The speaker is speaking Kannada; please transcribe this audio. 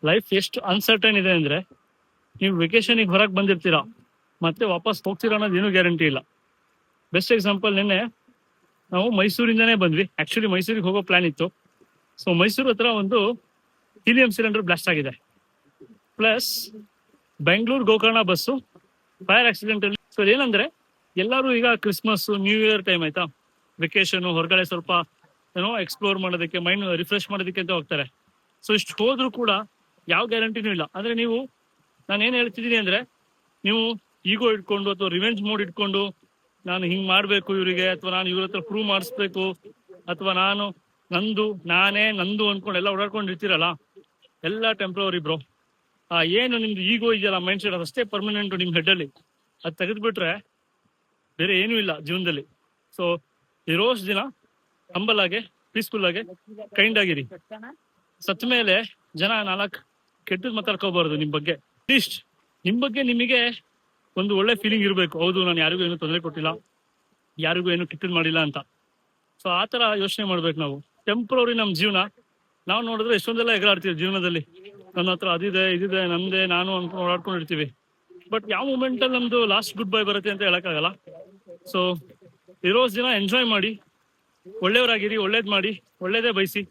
ಲೈಫ್ ಎಷ್ಟು ಅನ್ಸರ್ಟನ್ ಇದೆ ಅಂದ್ರೆ, ನೀವು ವೆಕೇಶನ್ಗೆ ಹೊರಗೆ ಬಂದಿರ್ತೀರಾ, ಮತ್ತೆ ವಾಪಸ್ ಹೋಗ್ತೀರಾ ಅನ್ನೋದು ಏನೂ ಗ್ಯಾರಂಟಿ ಇಲ್ಲ. ಬೆಸ್ಟ್ ಎಕ್ಸಾಂಪಲ್, ನಿನ್ನೆ ನಾವು ಮೈಸೂರಿಂದನೇ ಬಂದ್ವಿ. ಆಕ್ಚುಲಿ ಮೈಸೂರಿಗೆ ಹೋಗೋ ಪ್ಲಾನ್ ಇತ್ತು. ಸೊ ಮೈಸೂರು ಹತ್ರ ಒಂದು ಹೀಲಿಯಂ ಸಿಲಿಂಡರ್ ಬ್ಲಾಸ್ಟ್ ಆಗಿದೆ. Plus Bengaluru Gokarna bus fire accident ಅಲ್ಲಿ. ಸೊ ಏನಂದ್ರೆ, ಎಲ್ಲರೂ ಈಗ ಕ್ರಿಸ್ಮಸ್ ನ್ಯೂ ಇಯರ್ ಟೈಮ್ ಆಯ್ತಾ, ವೆಕೇಶನ್ ಹೊರಗಡೆ ಸ್ವಲ್ಪ ಎಕ್ಸ್ಪ್ಲೋರ್ ಮಾಡೋದಕ್ಕೆ, ಮೈಂಡ್ ರಿಫ್ರೆಶ್ ಮಾಡೋದಕ್ಕೆ ಅಂತ ಹೋಗ್ತಾರೆ. ಸೊ ಇಷ್ಟು ಹೋದ್ರೂ ಕೂಡ ಯಾವ ಗ್ಯಾರಂಟಿನೂ ಇಲ್ಲ. ಅಂದ್ರೆ ನೀವು, ನಾನು ಏನ್ ಹೇಳ್ತಿದ್ದೀನಿ ಅಂದ್ರೆ, ನೀವು ಈಗೋ ಇಟ್ಕೊಂಡು ಅಥವಾ ರಿವೆಂಜ್ ಮೋಡ್ ಇಟ್ಕೊಂಡು ನಾನು ಹಿಂಗ್ ಮಾಡ್ಬೇಕು ಇವರಿಗೆ, ಅಥವಾ ನಾನು ಇವ್ರ ಹತ್ರ ಪ್ರೂವ್ ಮಾಡಿಸ್ಬೇಕು, ಅಥವಾ ನಾನು ನಂದು ಅನ್ಕೊಂಡು ಎಲ್ಲ ಓಡಾಡ್ಕೊಂಡಿರ್ತೀರಲ್ಲ, ಎಲ್ಲ ಟೆಂಪ್ರವರಿ ಬ್ರೋ. ಏನು ನಿಮ್ದು ಈಗೋ ಇದೆಯಲ್ಲ, ಮೈಂಡ್ ಸೆಟ್, ಅದಷ್ಟೇ ಪರ್ಮನೆಂಟ್ ನಿಮ್ ಹೆಡ್ ಅಲ್ಲಿ. ಅದು ತೆಗೆದ್ಬಿಟ್ರೆ ಬೇರೆ ಏನೂ ಇಲ್ಲ ಜೀವನದಲ್ಲಿ. ಸೊ ಇರೋಷ್ಟು ದಿನ ಹಂಬಲ್ ಆಗಿ, ಪೀಸ್ಫುಲ್ ಆಗಿ, ಕೈಂಡ್ ಆಗಿರಿ. ಸತ್ತ ಮೇಲೆ ಜನ ನಾಲ್ಕು ಕೆಟ್ಟದ್ ಮಾತಾಡ್ಕೋಬಾರ್ದು ನಿಮ್ ಬಗ್ಗೆ. ಅಟ್ಲೀಸ್ಟ್ ನಿಮ್ ಬಗ್ಗೆ ನಿಮಗೆ ಒಂದು ಒಳ್ಳೆ ಫೀಲಿಂಗ್ ಇರಬೇಕು. ಹೌದು, ನಾನು ಯಾರಿಗೂ ಏನು ತೊಂದರೆ ಕೊಟ್ಟಿಲ್ಲ, ಯಾರಿಗೂ ಏನು ಕೆಟ್ಟದ್ ಮಾಡಿಲ್ಲ ಅಂತ. ಸೊ ಆ ತರ ಯೋಚನೆ ಮಾಡ್ಬೇಕು ನಾವು. ಟೆಂಪ್ರವರಿ ನಮ್ ಜೀವನ. ನಾವು ನೋಡಿದ್ರೆ ಎಷ್ಟೊಂದೆಲ್ಲ ಎಗರಾಡ್ತೀವಿ ಜೀವನದಲ್ಲಿ. ನನ್ನ ಹತ್ರ ಅದಿದೆ, ಇದಿದೆ, ನಂದೇ, ನಾನು ಅನ್ಕೊಂಡು ಓಡಾಡ್ಕೊಂಡಿರ್ತೀವಿ. ಬಟ್ ಯಾವ ಮೂಮೆಂಟ್ ಅಲ್ಲಿ ನಮ್ದು ಲಾಸ್ಟ್ ಗುಡ್ ಬೈ ಬರುತ್ತೆ ಅಂತ ಹೇಳಕ್ಕಾಗಲ್ಲ. ಸೊ ಇರೋಷ್ಟು ದಿನ ಎಂಜಾಯ್ ಮಾಡಿ, ಒಳ್ಳೆಯವರಾಗಿರಿ, ಒಳ್ಳೇದ್ ಮಾಡಿ, ಒಳ್ಳೇದೇ ಬಯಸಿ.